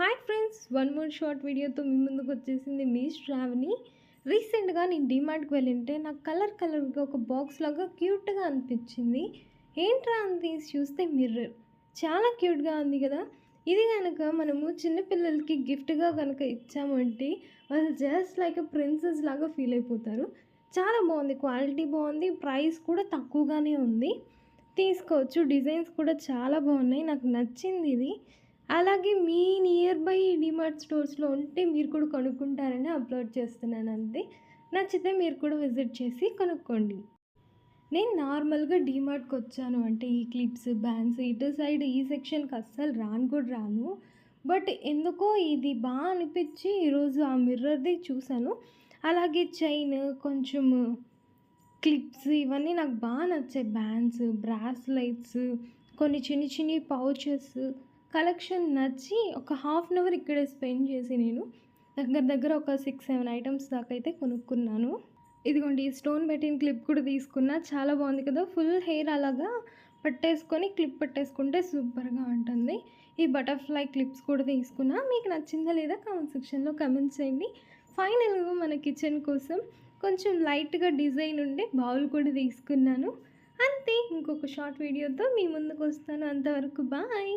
Hi friends, one more short వీడియోతో మీ ముందుకు వచ్చేసింది మీ శ్రావణి. రీసెంట్గా నేను డీమార్ట్కి వెళ్ళింటే నాకు కలర్గా ఒక బాక్స్ లాగా క్యూట్గా అనిపించింది. ఏంట్రా అని తీసి చూస్తే మిర్రర్ చాలా క్యూట్గా ఉంది కదా. ఇది కనుక మనము చిన్నపిల్లలకి గిఫ్ట్గా కనుక ఇచ్చామంటే వాళ్ళు జస్ట్ లైక్ ప్రిన్సెస్ లాగా ఫీల్ అయిపోతారు. చాలా బాగుంది, క్వాలిటీ బాగుంది, ప్రైస్ కూడా తక్కువగానే ఉంది. తీసుకోవచ్చు. డిజైన్స్ కూడా చాలా బాగున్నాయి, నాకు నచ్చింది ఇది. అలాగే మీ నియర్ బై డీమార్ట్ స్టోర్స్లో ఉంటే మీరు కూడా కొనుక్కుంటారని అప్లోడ్ చేస్తున్నాను అంతే. నచ్చితే మీరు కూడా విజిట్ చేసి కొనుక్కోండి. నేను నార్మల్గా డీమార్ట్కి వచ్చాను అంటే ఈ క్లిప్స్, బ్యాండ్స్ ఇటు సైడ్ ఈ సెక్షన్కి అస్సలు రాను కూడా రాను. బట్ ఎందుకో ఇది బాగా అనిపించి ఈరోజు ఆ మిర్రర్ది చూశాను. అలాగే చైన్, కొంచెం క్లిప్స్ ఇవన్నీ నాకు బాగా నచ్చాయి. బ్యాండ్స్, బ్రాస్లైట్స్, కొన్ని చిన్ని పౌచెస్ కలెక్షన్ నచ్చి ఒక హాఫ్ అన్ అవర్ ఇక్కడే స్పెండ్ చేసి నేను దగ్గర ఒక 6-7 ఐటమ్స్ దాకా అయితే కొనుక్కున్నాను. ఇదిగోండి, ఈ స్టోన్ పెట్టిన క్లిప్ కూడా తీసుకున్నా. చాలా బాగుంది కదా. ఫుల్ హెయిర్ అలాగా పట్టేసుకొని క్లిప్ పెట్టేసుకుంటే సూపర్గా ఉంటుంది. ఈ బటర్ఫ్లై క్లిప్స్ కూడా తీసుకున్నా. మీకు నచ్చిందా లేదా కామెంట్ సెక్షన్లో కమెంట్ చేయండి. ఫైనల్గా మన కిచెన్ కోసం కొంచెం లైట్గా డిజైన్ ఉండే బౌల్ కూడా తీసుకున్నాను. అంతే, ఇంకొక షార్ట్ వీడియోతో మీ ముందుకు వస్తాను. అంతవరకు బాయ్.